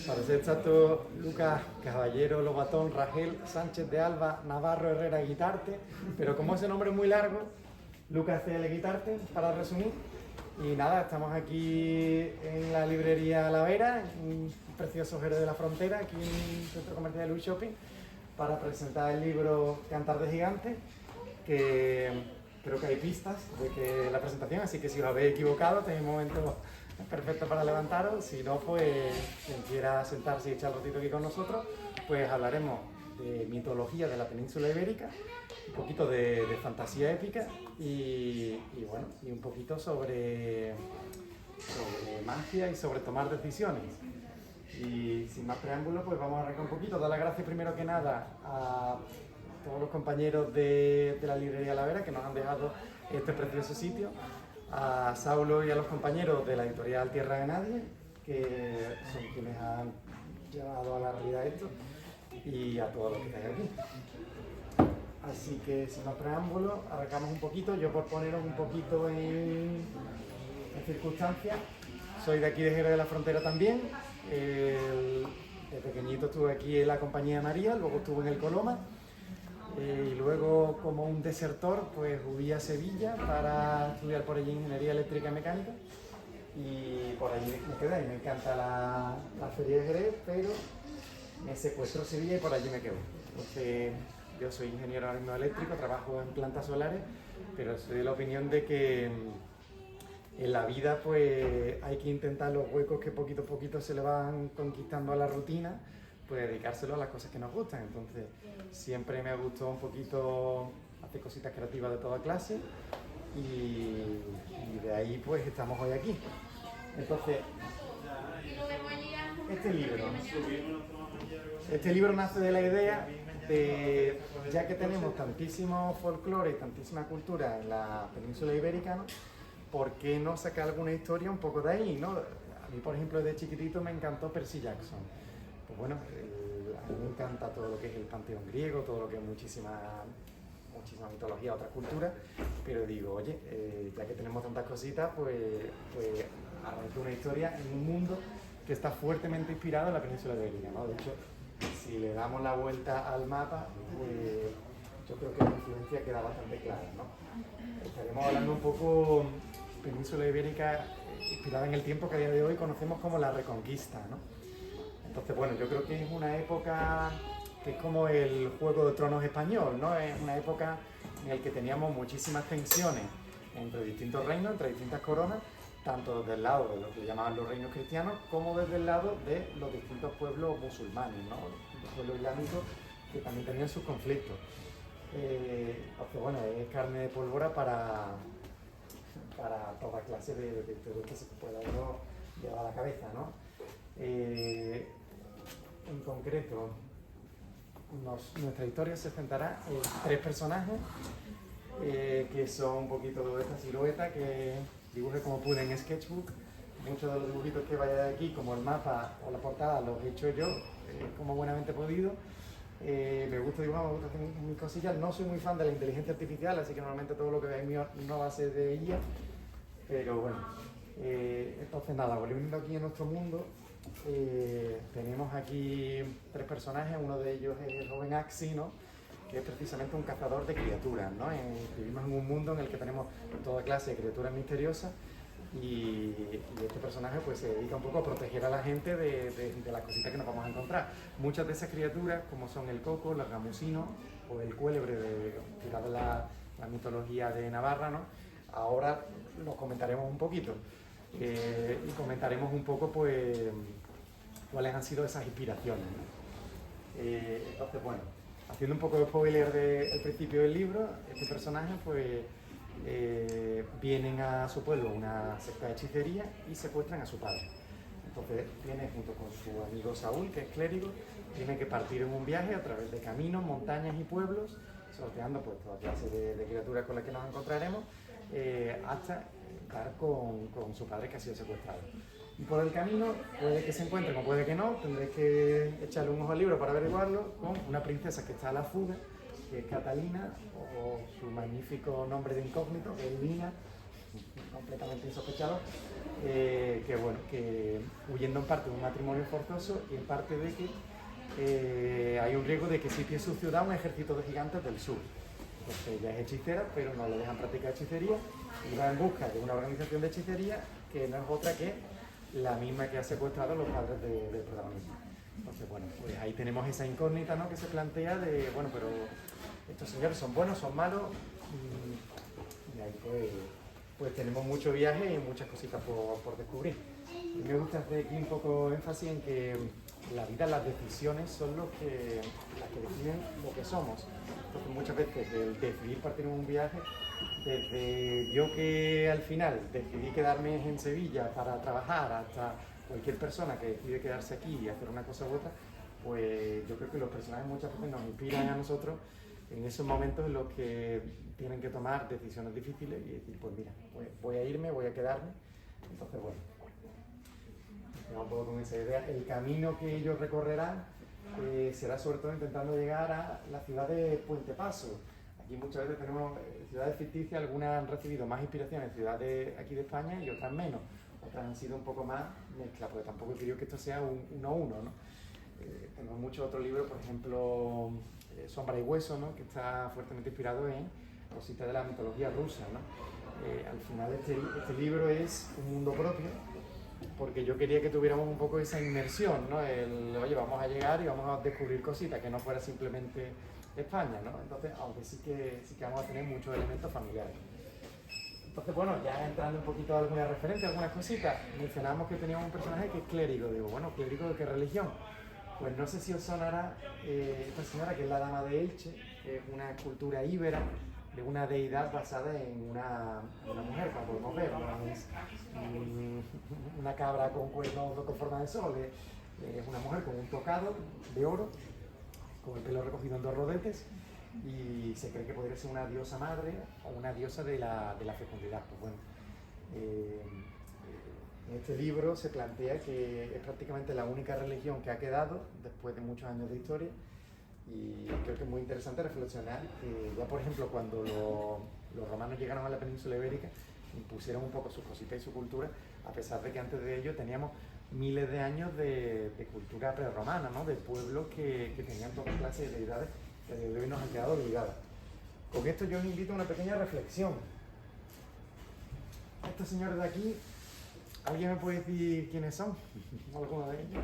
Para ser exacto, Lucas Caballero Lobatón Rangel Sánchez de Alba Navarro Herrera Guitarte, pero como ese nombre es muy largo, Lucas CL Guitarte, para resumir. Y nada, estamos aquí en la librería La Vera, en un precioso Jerez de la Frontera, aquí en el Centro Comercial de Luis Shopping, para presentar el libro Cantar de Gigantes, que creo que hay pistas de que la presentación, así que si os habéis equivocado, tenéis un momento perfecto para levantaros. Si no, pues quien quiera sentarse y echar un ratito aquí con nosotros, pues hablaremos de mitología de la península ibérica, un poquito de fantasía épica y bueno, y un poquito sobre magia y sobre tomar decisiones. Y sin más preámbulos, pues vamos a arrancar un poquito. Dar las gracias primero que nada a todos los compañeros de la librería La Vera que nos han dejado este precioso sitio, a Saulo y a los compañeros de la editorial Tierra de Nadie, que son quienes han llevado a la realidad esto, y a todos los que estáis aquí. Así que sin más preámbulos, arrancamos un poquito. Yo, por poneros un poquito en circunstancias, soy de aquí de Jerez de la Frontera también. De pequeñito estuve aquí en la Compañía de María, luego estuve en el Coloma, y luego, como un desertor, pues huí a Sevilla para estudiar por allí Ingeniería Eléctrica y Mecánica, y por allí me quedé. Y me encanta la Feria de Jerez, pero me secuestró Sevilla y por allí me quedo. Entonces, yo soy ingeniero ahora mismo eléctrico, trabajo en plantas solares, pero soy de la opinión de que en la vida pues hay que intentar los huecos que poquito a poquito se le van conquistando a la rutina, pues dedicárselo a las cosas que nos gustan. Entonces siempre me ha gustado un poquito hacer cositas creativas de toda clase y de ahí pues estamos hoy aquí. Entonces, este libro nace de la idea de, ya que tenemos tantísimo folclore y tantísima cultura en la península ibérica, ¿no?, ¿por qué no sacar alguna historia un poco de ahí, ¿no? A mí, por ejemplo, de chiquitito me encantó Percy Jackson. Pues bueno, a mí me encanta todo lo que es el panteón griego, todo lo que es muchísima mitología, otra cultura, pero digo, oye, ya que tenemos tantas cositas, pues arranque una historia en un mundo que está fuertemente inspirado en la península ibérica, ¿no? De hecho, si le damos la vuelta al mapa, pues yo creo que la influencia queda bastante clara, ¿no? Estaremos hablando un poco península ibérica inspirada en el tiempo que a día de hoy conocemos como la Reconquista, ¿no? Entonces, bueno, yo creo que es una época que es como el Juego de Tronos español, ¿no? Es una época en la que teníamos muchísimas tensiones entre distintos reinos, entre distintas coronas, tanto desde el lado de lo que llamaban los reinos cristianos, como desde el lado de los distintos pueblos musulmanes, ¿no? Los distintos pueblos islámicos que también tenían sus conflictos. Entonces, bueno, es carne de pólvora para toda clase de historias que se pueda uno llevar a la cabeza, ¿no? En concreto, nuestra historia se centrará en 3 personajes que son un poquito de esta silueta que dibujé como pude en Sketchbook. Muchos de los dibujitos que vaya de aquí, como el mapa o la portada, los he hecho yo como buenamente he podido. Me gusta dibujar, me gusta hacer mis cosillas. No soy muy fan de la inteligencia artificial, así que normalmente todo lo que veáis mío no va a ser de ella, pero bueno. Entonces nada, volviendo aquí a nuestro mundo, tenemos aquí 3 personajes. Uno de ellos es el joven Axi, ¿no?, que es precisamente un cazador de criaturas, ¿no? Vivimos en un mundo en el que tenemos toda clase de criaturas misteriosas y este personaje pues se dedica un poco a proteger a la gente de las cositas que nos vamos a encontrar. Muchas de esas criaturas, como son el coco, el gamusino o el cuélebre, tirado de la mitología de Navarra, ¿no?, ahora los comentaremos un poquito y comentaremos un poco pues cuáles han sido esas inspiraciones, ¿no? Entonces, bueno, haciendo un poco de spoiler del principio del libro, este personaje pues vienen a su pueblo una secta de hechicería y secuestran a su padre. Entonces viene junto con su amigo Saúl, que es clérigo, tiene que partir en un viaje a través de caminos, montañas y pueblos, sorteando pues toda clase de criaturas con las que nos encontraremos, hasta dar con su padre, que ha sido secuestrado. Y por el camino puede que se encuentren o puede que no, tendréis que echarle un ojo al libro para averiguarlo, con una princesa que está a la fuga, que es Catalina, o su magnífico nombre de incógnito, que es Lina, completamente insospechado, que huyendo en parte de un matrimonio forzoso y en parte de que hay un riesgo de que sitie su ciudad un ejército de gigantes del sur. Entonces ella es hechicera, pero no le dejan practicar hechicería y va en busca de una organización de hechicería que no es otra que la misma que ha secuestrado a los padres del protagonista. Entonces, bueno, pues ahí tenemos esa incógnita, ¿no?, que se plantea de, bueno, pero estos señores son buenos, son malos, y ahí pues tenemos mucho viaje y muchas cositas por descubrir. Y me gusta hacer aquí un poco énfasis en que la vida, las decisiones son las que definen lo que somos. Entonces muchas veces el decidir partir en un viaje, desde yo que al final decidí quedarme en Sevilla para trabajar, hasta cualquier persona que decide quedarse aquí y hacer una cosa u otra, pues yo creo que los personajes muchas veces nos inspiran a nosotros en esos momentos en los que tienen que tomar decisiones difíciles y decir, pues mira, pues voy a irme, voy a quedarme. Entonces, bueno, un poco con esa idea. El camino que ellos recorrerán será sobre todo intentando llegar a la ciudad de Puente Paso. Aquí muchas veces tenemos ciudades ficticias, algunas han recibido más inspiración en ciudades aquí de España y otras menos. Otras han sido un poco más mezcla, porque tampoco he querido que esto sea un 1-1, ¿no? Tenemos muchos otros libros, por ejemplo, Sombra y Hueso, ¿no?, que está fuertemente inspirado en cositas de la mitología rusa, ¿no? Al final este libro es un mundo propio, porque yo quería que tuviéramos un poco esa inmersión, ¿no? Oye, vamos a llegar y vamos a descubrir cositas, que no fuera simplemente España, ¿no? Entonces, aunque sí que vamos a tener muchos elementos familiares. Entonces, bueno, ya entrando un poquito a algunas referencias, algunas cositas, mencionamos que teníamos un personaje que es clérigo. Digo, bueno, ¿clérigo de qué religión? Pues no sé si os sonará esta señora, que es la Dama de Elche, que es una escultura íbera de una deidad basada en una mujer, como podemos ver, no es una cabra con cuernos con forma de sol, es una mujer con un tocado de oro, con el pelo recogido en 2 rodetes, y se cree que podría ser una diosa madre o una diosa de la fecundidad. Pues bueno, en este libro se plantea que es prácticamente la única religión que ha quedado después de muchos años de historia, y creo que es muy interesante reflexionar que ya, por ejemplo, cuando los romanos llegaron a la península ibérica, impusieron un poco sus cositas y su cultura, a pesar de que antes de ello teníamos miles de años de cultura prerromana, ¿no?, de pueblos que tenían toda clase de deidades que a día de hoy nos han quedado ligadas. Con esto yo os invito a una pequeña reflexión. Estos señores de aquí, ¿alguien me puede decir quiénes son? ¿Alguno de ellos?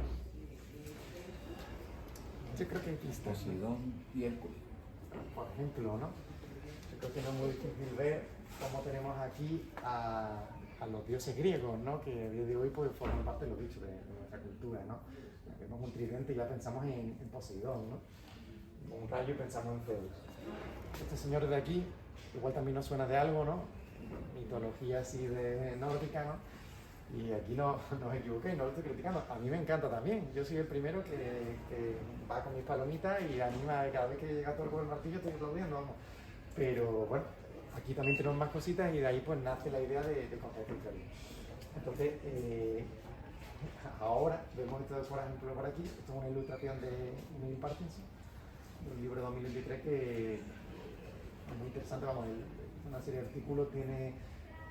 Yo creo que hay pistas. Poseidón y Hércules. Por ejemplo, ¿no? Yo creo que no es muy difícil ver cómo tenemos aquí a los dioses griegos, ¿no?, que a día de hoy pues forman parte de los dichos de nuestra cultura, ¿no? Vemos un tridente y ya pensamos en Poseidón, ¿no? Un rayo y pensamos en Zeus. Estos señores de aquí, igual también nos suena de algo, ¿no? Mitología así de nórdica, ¿no? Y aquí no os equivoquéis, no lo estoy criticando. A mí me encanta también. Yo soy el primero que va con mis palomitas y anima cada vez que llega todo con el martillo, estoy aplaudiendo, vamos. Pero bueno, aquí también tenemos más cositas y de ahí pues nace la idea de contar esta historia. Entonces, ahora vemos esto por ejemplo por aquí. Esto es una ilustración de Emily Parkinson, un libro de 2023 que es muy interesante. Vamos, una serie de artículos, tiene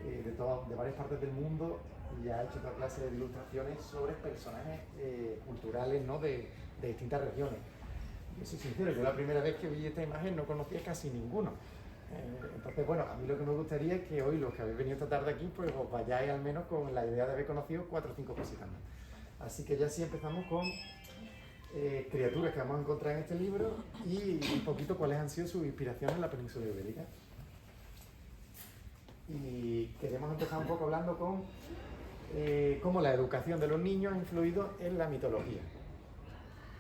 de varias partes del mundo, y ha hecho toda clase de ilustraciones sobre personajes culturales, ¿no?, de distintas regiones. Yo soy sincero, yo la primera vez que vi esta imagen no conocía casi ninguno. Entonces, bueno, a mí lo que me gustaría es que hoy, los que habéis venido esta tarde aquí, pues os vayáis al menos con la idea de haber conocido 4 o 5 cositas más. Así que ya sí empezamos con criaturas que vamos a encontrar en este libro y un poquito cuáles han sido sus inspiraciones en la península ibérica. Y queremos empezar un poco hablando con cómo la educación de los niños ha influido en la mitología.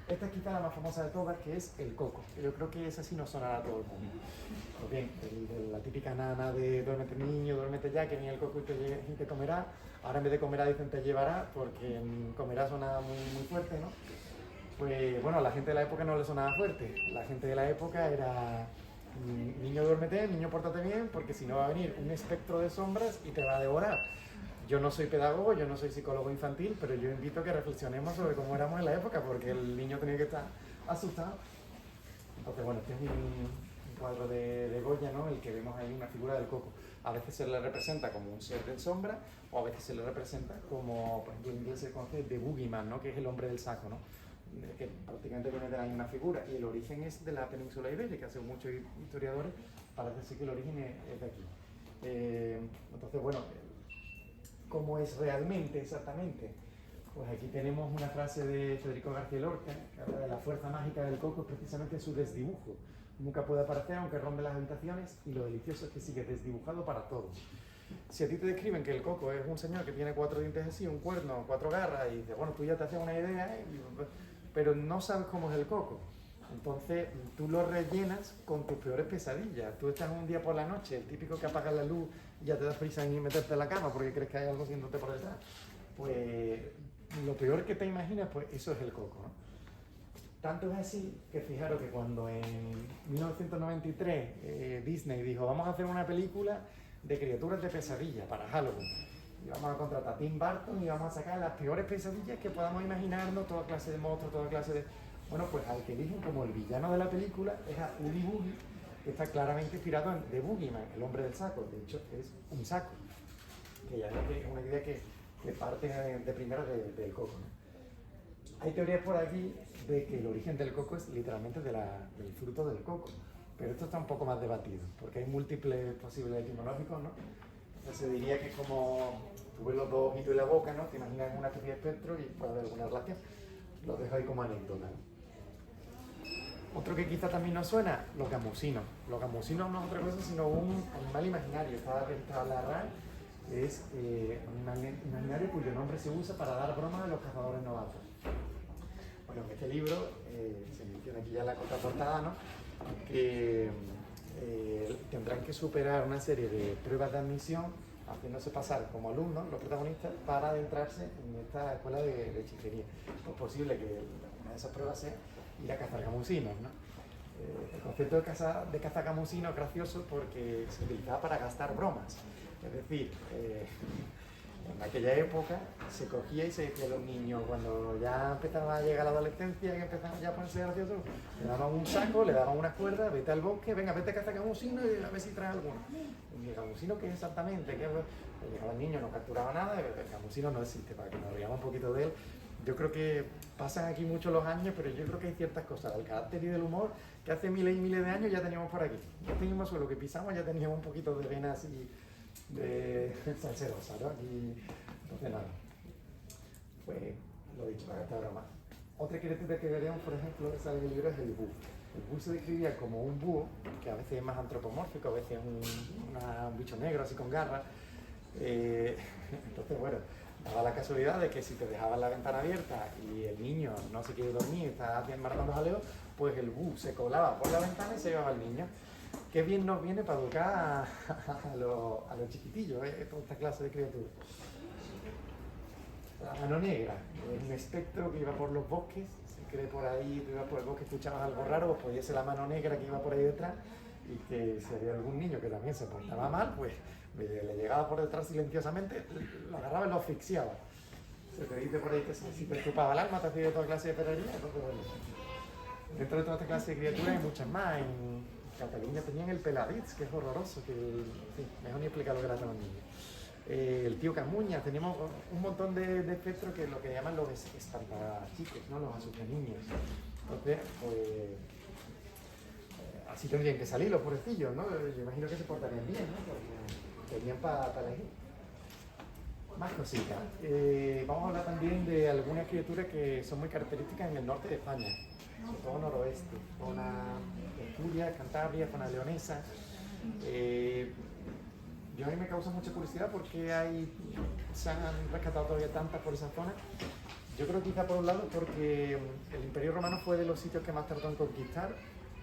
Esta es quizá la más famosa de todas, que es el coco. Yo creo que esa sí nos sonará a todo el mundo. Pues bien, la típica nana de duérmete niño, duérmete ya, que viene el coco y te comerá. Ahora en vez de comerá dicen te llevará, porque comerá suena muy fuerte, ¿no? Pues bueno, a la gente de la época no le sonaba fuerte. La gente de la época era niño duérmete, niño pórtate bien, porque si no va a venir un espectro de sombras y te va a devorar. Yo no soy pedagogo, yo no soy psicólogo infantil, pero yo invito a que reflexionemos sobre cómo éramos en la época, porque el niño tenía que estar asustado. Entonces, bueno, este es un cuadro de Goya, ¿no? El que vemos ahí una figura del coco. A veces se le representa como un ser de sombra o a veces se le representa como, por ejemplo, en inglés se conoce de boogeyman, ¿no? Que es el hombre del saco, ¿no? Que prácticamente viene de la misma figura. Y el origen es de la península ibérica, según muchos historiadores, parece ser que el origen es de aquí. Entonces, bueno, ¿cómo es realmente exactamente? Pues aquí tenemos una frase de Federico García Lorca, que habla de la fuerza mágica del coco, es precisamente su desdibujo. Nunca puede aparecer aunque ronde las habitaciones y lo delicioso es que sigue desdibujado para todos. Si a ti te describen que el coco es un señor que tiene 4 dientes así, un cuerno, 4 garras, y dices, bueno, tú ya te haces una idea, pero no sabes cómo es el coco. Entonces tú lo rellenas con tus peores pesadillas. Tú estás un día por la noche, el típico que apagas la luz y ya te das prisa en meterte en la cama porque crees que hay algo haciéndote por detrás. Pues lo peor que te imaginas, pues eso es el coco, ¿no? Tanto es así que fijaros que cuando en 1993 Disney dijo vamos a hacer una película de criaturas de pesadilla para Halloween y vamos a contratar a Tim Burton y vamos a sacar las peores pesadillas que podamos imaginarnos, toda clase de monstruos, toda clase de... Bueno, pues al que eligen como el villano de la película es a Oogie Boogie, que está claramente inspirado en The Boogeyman, el hombre del saco. De hecho, es un saco, que ya es una idea que parte de primero del coco, ¿no? Hay teorías por aquí de que el origen del coco es literalmente del fruto del coco, pero esto está un poco más debatido, porque hay múltiples posibles etimológicos, ¿no? Entonces se diría que es como tú ves los dos ojitos y la boca, ¿no? Te imaginas una especie de espectro y puede haber alguna relación. Lo dejo ahí como anécdota, ¿no? Otro que quizá también nos suena, los gamusinos. Los gamusinos no es otra cosa sino un animal imaginario, está registrado en la RAE. Es un imaginario cuyo nombre se usa para dar bromas a los cazadores novatos. Bueno, en este libro se menciona aquí ya la contraportada, ¿no? Que tendrán que superar una serie de pruebas de admisión, haciéndose pasar como alumnos, los protagonistas, para adentrarse en esta escuela de hechicería. Es posible que una de esas pruebas sea ir a cazar gamusinos, ¿no? El concepto de cazar gamusinos es gracioso porque se utilizaba para gastar bromas. Es decir, en aquella época se cogía y se decía a los niños, cuando ya empezaban a llegar a la adolescencia y empezaban ya a ponerse graciosos, le daban un saco, le daban una cuerda, vete al bosque, venga, vete a cazar gamusinos y a ver si traes alguno. ¿Y el gamusino qué es exactamente? Llegaba el niño, no capturaba nada, el gamusino no existe, para que nos riamos un poquito de él. Yo creo que pasan aquí mucho los años, pero yo creo que hay ciertas cosas del carácter y del humor que hace miles y miles de años ya teníamos por aquí. Este mismo suelo que pisamos ya teníamos un poquito de vena así de salserosa, ¿no? Y entonces nada, pues lo dicho, para esta broma. Otra criatura que veremos, por ejemplo, que sale en el libro es el búho. El búho se describía como un búho, que a veces es más antropomórfico, a veces es un bicho negro así con garras. Entonces, bueno, daba la casualidad de que si te dejaban la ventana abierta y el niño no se quiere dormir, está marcando jaleo, pues el búho se colaba por la ventana y se llevaba al niño. Qué bien nos viene para educar a los chiquitillos, toda esta clase de criaturas. La mano negra, un espectro que iba por los bosques, se cree por ahí, tú ibas por el bosque, escuchabas algo raro, pues podía ser la mano negra que iba por ahí detrás y que si había algún niño que también se portaba mal, pues le llegaba por detrás silenciosamente, lo agarraba y lo asfixiaba. Se te dice por ahí que si te chupaba el alma, te hacía de toda clase de perrería, entonces bueno. Dentro de toda esta clase de criaturas hay muchas más. En Cataluña tenían el peladitz, que es horroroso, que sí, mejor ni explicar lo que era a los niños. El tío Camuña, tenemos un montón de espectros que lo que llaman los espantachicos, ¿no? Los asustaniños. Entonces, pues así tendrían que salir los pobrecillos, ¿no? Yo imagino que se portarían bien, ¿no? Porque tenían para elegir. Más cositas. Vamos a hablar también de algunas criaturas que son muy características en el norte de España, sobre todo noroeste, zona de Asturias, Cantabria, zona leonesa. Yo a mí me causa mucha curiosidad porque se han rescatado todavía tantas por esa zona. Yo creo quizá por un lado porque el Imperio Romano fue de los sitios que más tardó en conquistar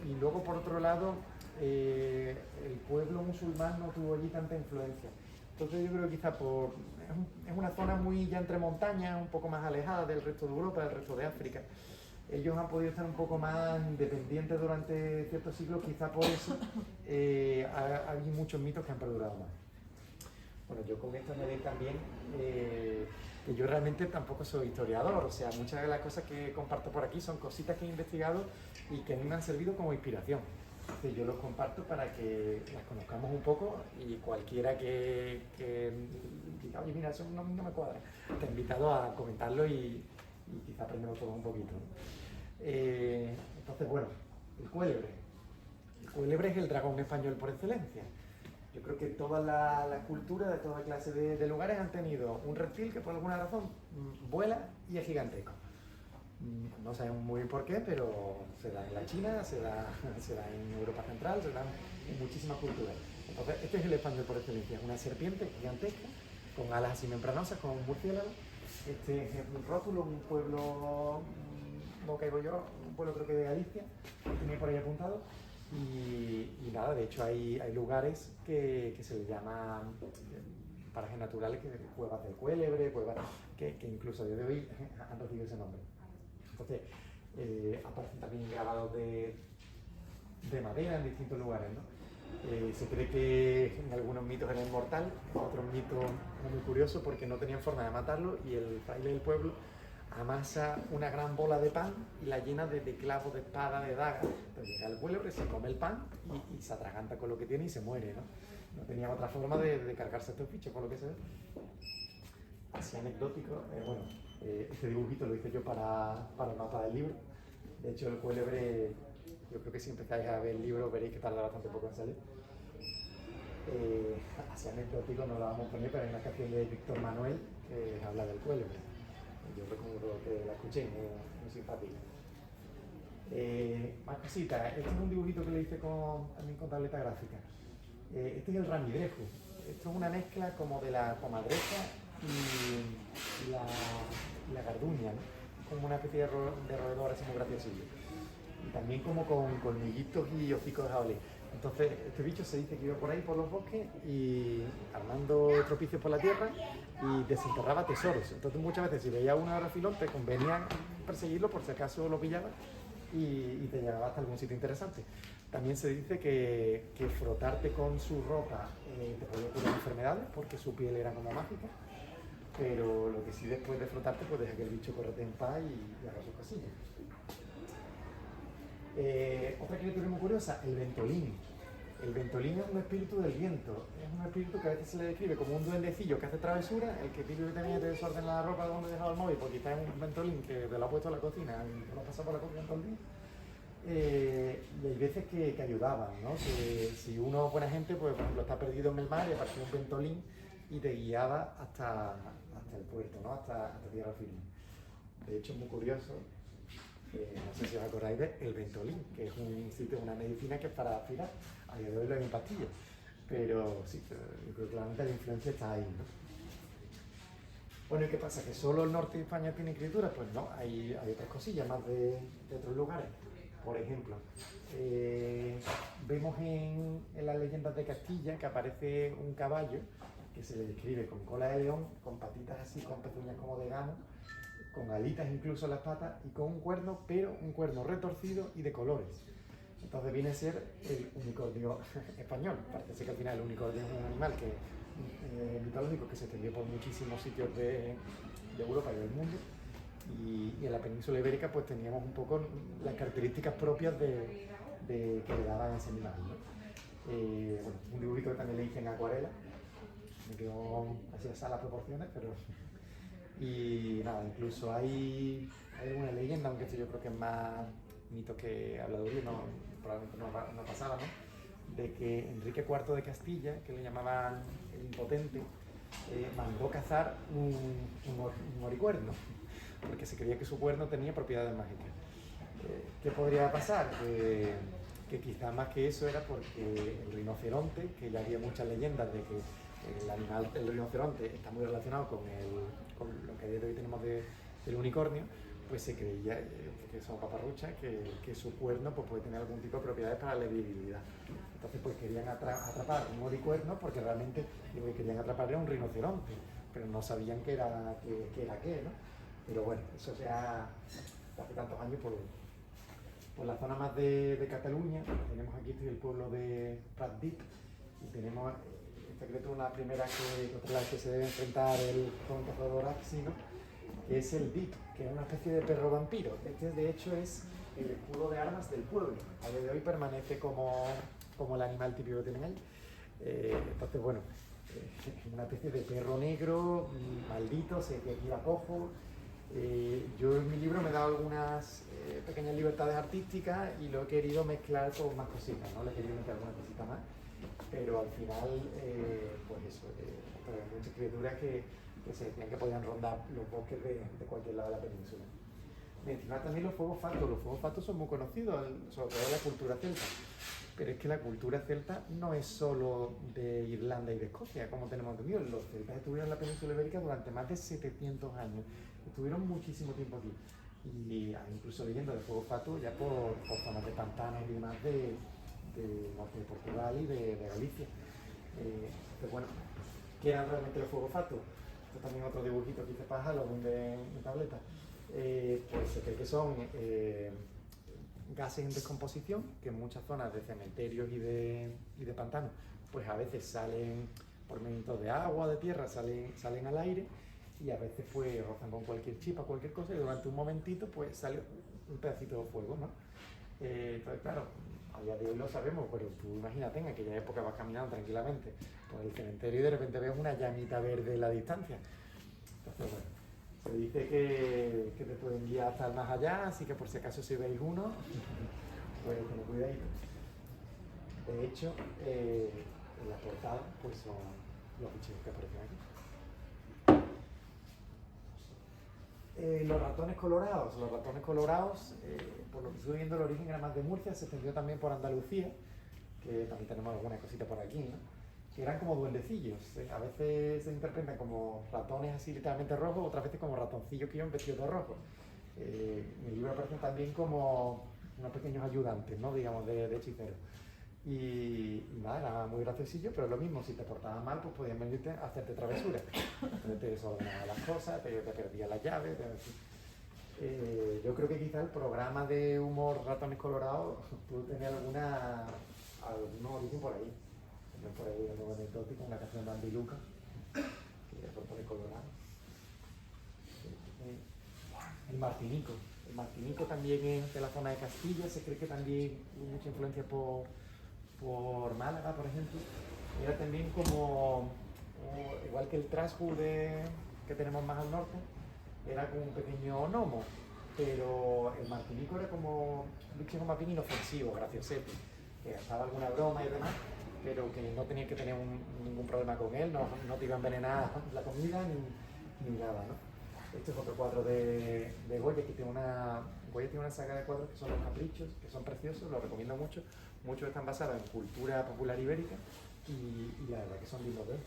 y luego por otro lado el pueblo musulmán no tuvo allí tanta influencia. Entonces yo creo que quizá es una zona muy ya entre montañas, un poco más alejada del resto de Europa, del resto de África. Ellos han podido estar un poco más independientes durante ciertos siglos, quizá por eso hay muchos mitos que han perdurado más. Bueno, yo con esto añadir también que yo realmente tampoco soy historiador, o sea, muchas de las cosas que comparto por aquí son cositas que he investigado y que a mí me han servido como inspiración. Entonces yo los comparto para que las conozcamos un poco y cualquiera que diga, oye, mira, eso no me cuadra, te he invitado a comentarlo y quizá aprendemos todos un poquito, ¿no? Entonces, bueno, el cuélebre. El cuélebre es el dragón español por excelencia. Yo creo que todas las culturas de toda clase de lugares han tenido un reptil que por alguna razón vuela y es gigantesco. No sabemos muy bien por qué, pero se da en la China, se da en Europa Central, se da en muchísimas culturas. Entonces, este es el español por excelencia, es una serpiente gigantesca, con alas así membranosas, como un murciélago. Este es un rótulo, un pueblo, no caigo yo, un pueblo creo que de Galicia, que tenía por ahí apuntado. Y nada, de hecho hay lugares que se les llaman parajes naturales, que cuevas del cuélebre, cuevas que incluso a día de hoy han recibido ese nombre. Entonces, aparecen también grabados de madera en distintos lugares, ¿no? Se cree que en algunos mitos era inmortal, en otros mitos era muy curioso porque no tenían forma de matarlo y el fraile del pueblo amasa una gran bola de pan y la llena de clavos, de espada, de daga. Entonces llega el pueblo, se come el pan y se atraganta con lo que tiene y se muere, ¿no? No tenía otra forma de cargarse estos bichos, por lo que se ve. Así anecdótico, bueno, este dibujito lo hice yo para el mapa del libro. De hecho, el cuélebre, yo creo que si empezáis a ver el libro veréis que tarda bastante poco en salir. Así anecdótico no lo vamos a poner, pero hay una canción de Víctor Manuel que habla del cuélebre. Yo recuerdo que la escuché, muy simpática. Más cositas, este es un dibujito que le hice también con tableta gráfica. Este es el ramidrejo. Esto es una mezcla como de la comadreja y la garduña, ¿no? Como una especie de roedor así muy graciosillo. Y también como con colmillitos y hocicos de jabalí. Entonces, este bicho se dice que iba por ahí por los bosques y armando tropicios por la tierra y desenterraba tesoros. Entonces, muchas veces si veía uno de filón, te convenía perseguirlo por si acaso lo pillaba y te llevaba hasta algún sitio interesante. También se dice que frotarte con su ropa te podía curar enfermedades porque su piel era como mágica, pero lo que sí, después de frotarte, pues deja que el bicho correte en paz y haga sus cosillas. Otra criatura muy curiosa, el ventolín. El ventolín es un espíritu del viento, es un espíritu que a veces se le describe como un duendecillo que hace travesura, el que pide que tenía te desordena la ropa donde he dejado el móvil porque está en un ventolín que te lo ha puesto en la cocina y te lo ha pasado por la cocina todo el día. Y hay veces que ayudaban, ¿no? Que si uno, buena gente, pues por ejemplo está perdido en el mar y apareció un ventolín y te guiaba hasta el puerto, ¿no? Hasta tierra firme. De hecho es muy curioso. No sé si os acordáis de el Ventolin, que es un sitio, una medicina que es para aspirar. A día de hoy lo hay en pastillas, pero sí, yo creo que claramente la influencia está ahí, ¿no? Bueno, ¿y qué pasa? ¿Que solo el norte de España tiene escrituras? Pues no, hay otras cosillas más de otros lugares. Por ejemplo, vemos en las leyendas de Castilla que aparece un caballo que se le describe con cola de león, con patitas así, con pezuñas como de gamo, con alitas incluso en las patas y con un cuerno, pero un cuerno retorcido y de colores. Entonces viene a ser el unicornio español. Parece que al final el unicornio es un animal mitológico que se extendió por muchísimos sitios de Europa y del mundo. Y en la península ibérica pues teníamos un poco las características propias que le daban a ese animal, ¿no? Bueno, un dibujito que también le hice en acuarela. Me quedó así a las proporciones, pero... Y nada, incluso hay alguna leyenda, aunque esto yo creo que es más mito que habladuría, probablemente no pasaba, ¿no? De que Enrique IV de Castilla, que le llamaban el impotente, mandó cazar un oricuerno, porque se creía que su cuerno tenía propiedades mágicas. ¿Qué podría pasar? Que quizá más que eso era porque el rinoceronte, que ya había muchas leyendas de que el rinoceronte está muy relacionado con lo que hoy tenemos del unicornio, pues se creía, que son paparruchas, que su cuerno pues, puede tener algún tipo de propiedades para la virilidad. Entonces pues querían atrapar un oricuerno porque realmente lo que querían atrapar era un rinoceronte, pero no sabían qué era qué, ¿no? Pero bueno, eso ya hace tantos años por la zona más de Cataluña. Tenemos aquí el pueblo de Pratdip y tenemos esta criatura, una primera contra la que se debe enfrentar el cazador Axi, ¿no? Que es el Dip, que es una especie de perro vampiro. Este de hecho es el escudo de armas del pueblo. A día de hoy permanece como el animal típico que tienen ahí. Entonces, bueno, una especie de perro negro, maldito, se queda cojo. Yo en mi libro me he dado algunas pequeñas libertades artísticas y lo he querido mezclar con más cositas, ¿no? Le he querido meter alguna cosita más, pero al final, pues eso, muchas criaturas que se decían que podían rondar los bosques de cualquier lado de la península. Mencionar también los fuegos fatos. Los fuegos fatos son muy conocidos, sobre todo en la cultura celta. Pero es que la cultura celta no es solo de Irlanda y de Escocia, como tenemos entendido. Los celtas estuvieron en la península ibérica durante más de 700 años. Estuvieron muchísimo tiempo aquí. Y hay incluso leyendas de fuegos fatos ya por zonas de pantanos y demás de norte de Portugal y de Galicia. Pero bueno, ¿qué eran realmente los fuegos fatos? Esto también otro dibujito que hice para Halloween de tableta. Pues se cree que son gases en descomposición que en muchas zonas de cementerios y de pantanos pues a veces salen por movimientos de agua, de tierra, salen al aire y a veces pues rozan con cualquier chispa, cualquier cosa y durante un momentito pues sale un pedacito de fuego, ¿no? Entonces claro, a día de hoy lo sabemos, pero tú imagínate en aquella época vas caminando tranquilamente por el cementerio y de repente ves una llamita verde en la distancia. Entonces bueno, se dice que te pueden guiar hasta el más allá, así que por si acaso si veis uno, pues tener cuidadito. De hecho, en la portada pues son los bichos que aparecen aquí. Los ratones colorados, por lo que estoy viendo el origen era más de Murcia, se extendió también por Andalucía, que también tenemos alguna cosita por aquí, ¿no? Que eran como duendecillos, a veces se interpretan como ratones así literalmente rojos, otras veces como ratoncillos que iban vestidos de rojo. En el libro aparecen también como unos pequeños ayudantes, ¿no? Digamos, de hechiceros. Y nada, era muy graciosillo, pero lo mismo, si te portabas mal, pues podían venirte a hacerte travesuras. Entonces te desordenaban las cosas, te perdías las llaves, yo creo que quizá el programa de humor Ratones Colorados pudo tener algún origen por ahí. Por ahí un nuevo anecdótico, una canción de Andy Lucas, que es Ratones Colorados. El Martinico. El Martinico también es de la zona de Castilla, se cree que también hubo mucha influencia por Málaga, por ejemplo. Era también como, igual que el Trasgu que tenemos más al norte, era como un pequeño gnomo, pero el Martinico era como un bicho más bien inofensivo, graciosete, que gastaba alguna broma y demás, pero que no tenías que tener ningún problema con él, no te iba a envenenar la comida ni nada, ¿no? Este es otro cuadro de Goya, que Goya tiene una saga de cuadros que son Los Caprichos, que son preciosos, los recomiendo mucho. Muchos están basados en cultura popular ibérica y la verdad que son lindos de ver.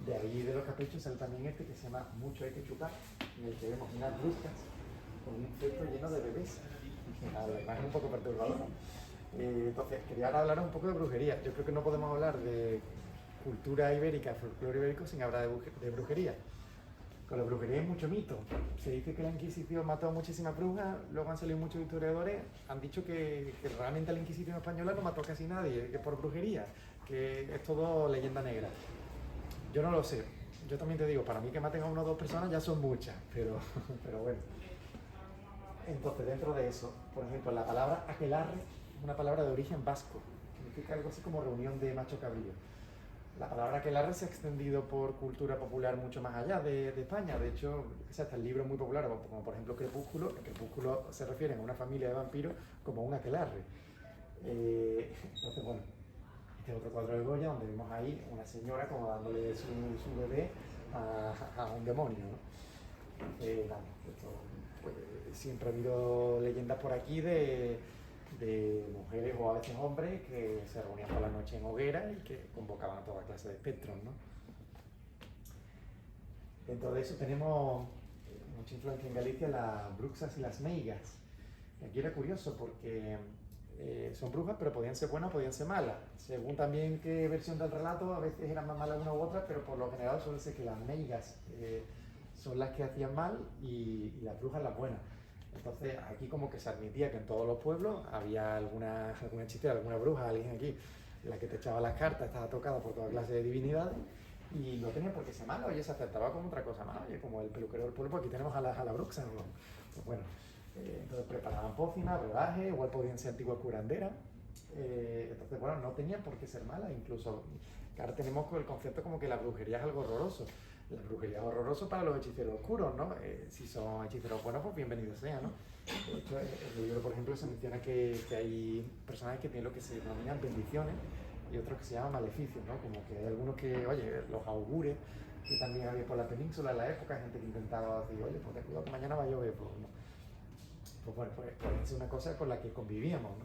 De ahí de Los Caprichos sale también este que se llama Mucho hay que chupar, en el que vemos unas brujas con un cesto lleno de bebés. La imagen es un poco perturbadora. Entonces, quería ahora hablar un poco de brujería. Yo creo que no podemos hablar de cultura ibérica, folclore ibérico, sin hablar de brujería. Con la brujería hay mucho mito. Se dice que la Inquisición mató a muchísimas brujas, luego han salido muchos historiadores, han dicho que realmente la Inquisición española no mató a casi nadie, que por brujería, que es todo leyenda negra. Yo no lo sé. Yo también te digo, para mí que maten a una o dos personas ya son muchas, pero bueno. Entonces, dentro de eso, por ejemplo, la palabra aquelarre es una palabra de origen vasco, significa algo así como reunión de macho cabrío. La palabra aquelarre se ha extendido por cultura popular mucho más allá de España. De hecho, hasta el libro muy popular, como por ejemplo Crepúsculo. En Crepúsculo se refieren a una familia de vampiros como un aquelarre. Entonces, bueno, este es otro cuadro de Goya donde vemos ahí una señora como dándole su bebé a un demonio, ¿no? Pues, siempre ha habido leyendas por aquí de mujeres o a veces hombres que se reunían por la noche en hoguera y que convocaban a toda clase de espectros, ¿no? Dentro de eso tenemos mucha influencia en Galicia las bruxas y las meigas. Y aquí era curioso porque son brujas, pero podían ser buenas o podían ser malas. Según también qué versión del relato, a veces eran más malas una u otra, pero por lo general suele ser que las meigas son las que hacían mal y las brujas las buenas. Entonces aquí como que se admitía que en todos los pueblos había alguna hechicera, alguna bruja, alguien aquí, la que te echaba las cartas, estaba tocada por toda clase de divinidades y no tenía por qué ser malo, oye, se aceptaba como otra cosa más, oye, como el peluquero del pueblo, pues aquí tenemos a la bruxa, ¿no? Pues bueno, Entonces preparaban pócimas, brebajes, igual podían ser antiguas curanderas. Entonces, bueno, no tenían por qué ser malas, incluso que ahora tenemos el concepto como que la brujería es algo horroroso. La brujería es horroroso para los hechiceros oscuros, ¿no? Si son hechiceros buenos, pues bienvenidos sean, ¿no? De hecho, en el libro, por ejemplo, se menciona que hay personajes que tienen lo que se denominan bendiciones y otros que se llaman maleficios, ¿no? Como que hay algunos que, oye, los augures, que también había por la península en la época, gente que intentaba decir, oye, pues ten cuidado que mañana va a llover, pues, ¿no? Pues bueno, pues es una cosa con la que convivíamos, ¿no?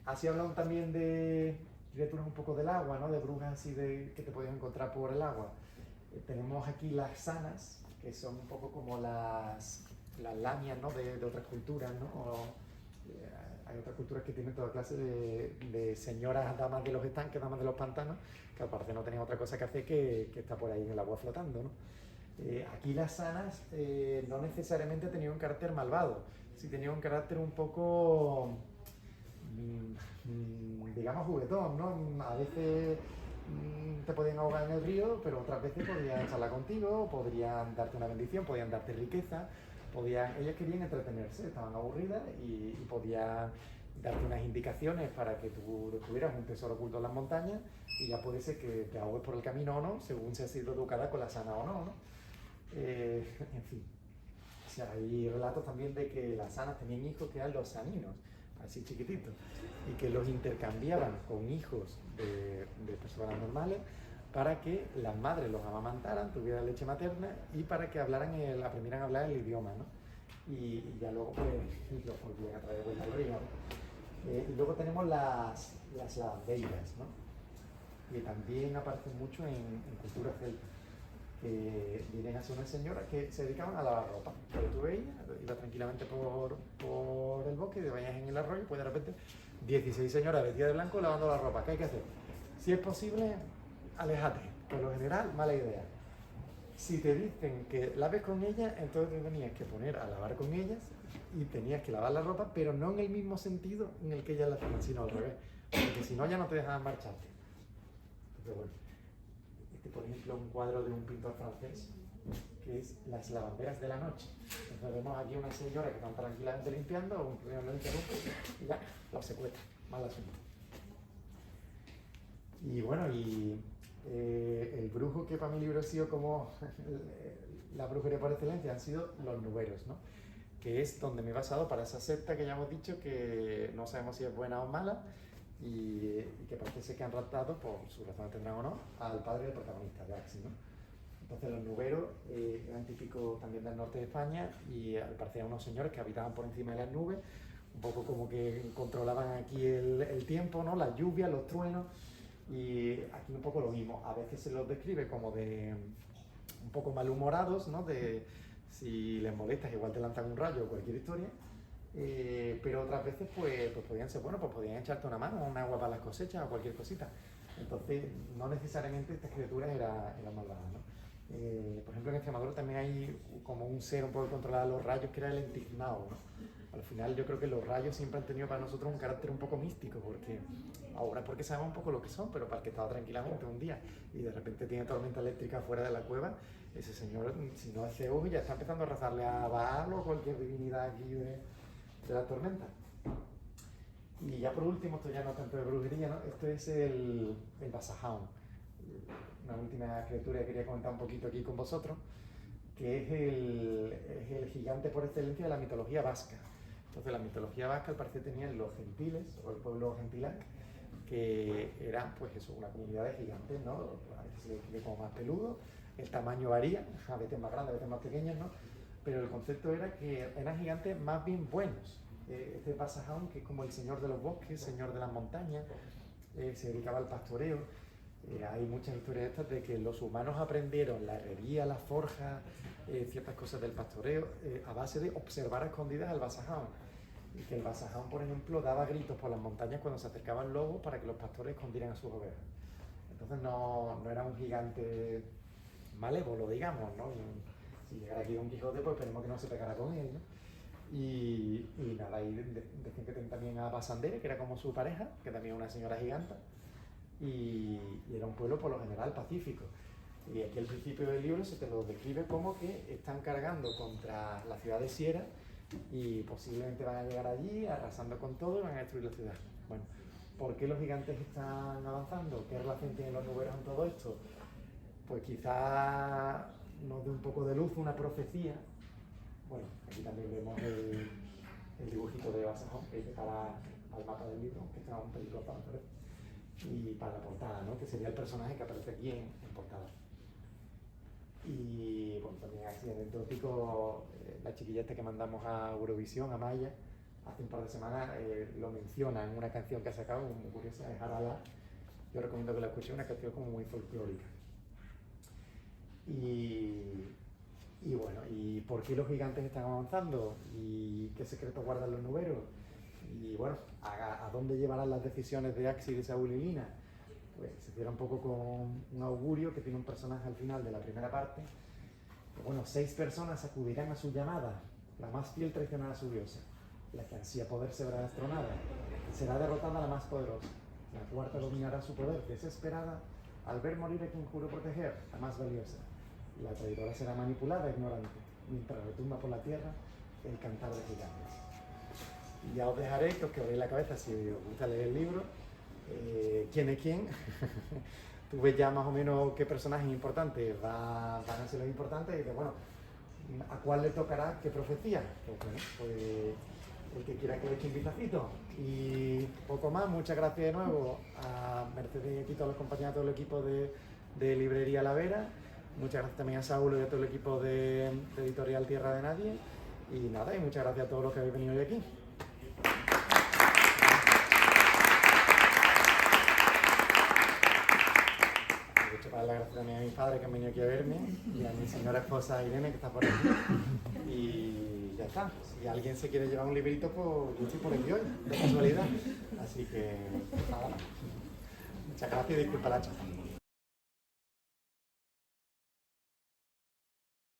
Así hablan también de criaturas un poco del agua, ¿no? De brujas así que te podías encontrar por el agua. Tenemos aquí las sanas, que son un poco como las lamias, ¿no? de otras culturas, ¿no? Hay otras culturas que tienen toda clase de señoras, damas de los estanques, damas de los pantanos, que aparte no tenían otra cosa que hacer que estar por ahí en el agua flotando, ¿no? Aquí las sanas no necesariamente tenían un carácter malvado, sí tenían un carácter un poco, digamos, juguetón, ¿no? A veces te podían ahogar en el río, pero otras veces podían charlar contigo, podrían darte una bendición, podían darte riqueza, ellas querían entretenerse, estaban aburridas y podían darte unas indicaciones para que tú descubrieras un tesoro oculto en las montañas y ya puede ser que te ahogues por el camino o no, según si has sido educada con la sana o no, ¿no? En fin, o sea, hay relatos también de que las sanas tenían hijos que eran los saninos, así chiquititos, y que los intercambiaban con hijos de personas normales para que las madres los amamantaran, tuvieran leche materna y para que aprendieran a hablar el idioma, ¿no? Y ya luego pues los volvían a traer de vuelta al río, ¿no? Y luego tenemos las lavandeiras, ¿no? Que también aparecen mucho en cultura celta, que vienen a ser unas señoras que se dedicaban a lavar ropa. Pero tú veías, iba tranquilamente por el bosque, te vayas en el arroyo, pues de repente 16 señoras vestidas de blanco lavando la ropa. ¿Qué hay que hacer? Si es posible, aléjate. Por lo general, mala idea. Si te dicen que laves con ellas, entonces te tenías que poner a lavar con ellas y tenías que lavar la ropa, pero no en el mismo sentido en el que ellas la hacían, sino al revés. Porque si no, ya no te dejaban marcharte. Entonces, bueno, por ejemplo, un cuadro de un pintor francés que es Las lavanderas de la noche. Entonces vemos aquí una señora que están tranquilamente limpiando, un señor lo interrumpe y ya, lo secuestra. Mal asunto. Y bueno, el brujo que para mi libro ha sido como la brujería por excelencia han sido los nuberos, ¿no? Que es donde me he basado para esa secta que ya hemos dicho que no sabemos si es buena o mala y que parece que han raptado, por sus razones tendrán o no, al padre del protagonista, de Axi, ¿no? Entonces los nuberos eran típicos también del norte de España y al parecer eran unos señores que habitaban por encima de las nubes, un poco como que controlaban aquí el tiempo, ¿no? Las lluvias, los truenos. Y aquí un poco lo mismo, a veces se los describe como de un poco malhumorados, ¿no? De si les molestas igual te lanzan un rayo o cualquier historia, pero otras veces pues podían ser buenos, pues podían echarte una mano, un agua para las cosechas o cualquier cosita. Entonces no necesariamente estas criaturas eran malvadas, ¿no? Por ejemplo en Extremadura también hay como un ser un poco controlado a los rayos que era el entignado, ¿no? Al final yo creo que los rayos siempre han tenido para nosotros un carácter un poco místico, porque ahora porque sabemos un poco lo que son, pero para el que estaba tranquilamente un día y de repente tiene tormenta eléctrica fuera de la cueva, ese señor, si no es Zeus, ya está empezando a rezarle a Baal o cualquier divinidad aquí de la tormenta. Y ya por último, esto ya no tanto de brujería, ¿no? Esto es el Basajaun, una última criatura que quería comentar un poquito aquí con vosotros, que es el gigante por excelencia de la mitología vasca. Entonces la mitología vasca al parecer tenían los gentiles, o el pueblo gentilac, que eran pues eso, una comunidad de gigantes, ¿no? A veces se describe como más peludo, el tamaño varía, a veces más grandes, a veces más pequeños, ¿no? Pero el concepto era que eran gigantes más bien buenos. Este Basajaun, que es como el señor de los bosques, señor de las montañas, se dedicaba al pastoreo. Hay muchas historias estas de que los humanos aprendieron la herrería, la forja, ciertas cosas del pastoreo a base de observar a escondidas al Basajaun. Y que el Basajaun, por ejemplo, daba gritos por las montañas cuando se acercaban lobos para que los pastores escondieran a sus ovejas. Entonces no era un gigante malévolo, digamos, ¿no? Si llegara aquí Don Quijote, pues esperemos que no se pegara con él, ¿no? Y nada, y decían que tenían también a Basandere, que era como su pareja, que también es una señora giganta, y era un pueblo por lo general pacífico. Y aquí al principio del libro se te lo describe como que están cargando contra la ciudad de Siera y posiblemente van a llegar allí arrasando con todo y van a destruir la ciudad. Bueno, ¿por qué los gigantes están avanzando? ¿Qué relación tienen los nuberos en todo esto? Pues quizá nos dé un poco de luz una profecía. Bueno, aquí también vemos el dibujito de Basajón que dice para al mapa del libro, que está un película para ver. Y para la portada, ¿no? Que sería el personaje que aparece aquí en portada. Y bueno, también así anecdótico, la chiquilla esta que mandamos a Eurovisión, a Maya, hace un par de semanas lo menciona en una canción que ha sacado, muy curiosa, es Harala. Yo recomiendo que la escuche, una canción como muy folclórica. Y bueno, ¿y por qué los gigantes están avanzando? ¿Y qué secretos guardan los nuberos? Y bueno, ¿a dónde llevarán las decisiones de Axi, de Saúl y Lina? Pues se cierra un poco con un augurio que tiene un personaje al final de la primera parte. Que, bueno, 6 personas acudirán a su llamada. La más fiel traicionará a su diosa. La que ansía poder será destronada. Será derrotada la más poderosa. La cuarta dominará su poder, desesperada, al ver morir a quien juró proteger, la más valiosa. La traidora será manipulada, ignorante, mientras retumba por la tierra el cantar de gigantes. Y ya os dejaré que os quebréis la cabeza si os gusta leer el libro. ¿Quién es quién? Tú ves ya más o menos qué personajes importantes van a ser los importantes y dices, bueno, ¿a cuál le tocará qué profecía? Pues bueno, pues el que quiera que le eche un vistacito. Y poco más, muchas gracias de nuevo a Mercedes y aquí todos los compañeros, todo el equipo de Librería La Vera. Muchas gracias también a Saúl y a todo el equipo de Editorial Tierra de Nadie. Y nada, y muchas gracias a todos los que habéis venido hoy aquí. Para dar las gracias también a mi padre que han venido aquí a verme y a mi señora esposa Irene que está por aquí. Y ya está. Si alguien se quiere llevar un librito, pues yo estoy por aquí hoy, de casualidad. Así que nada más. Muchas gracias y disculpa la chapa.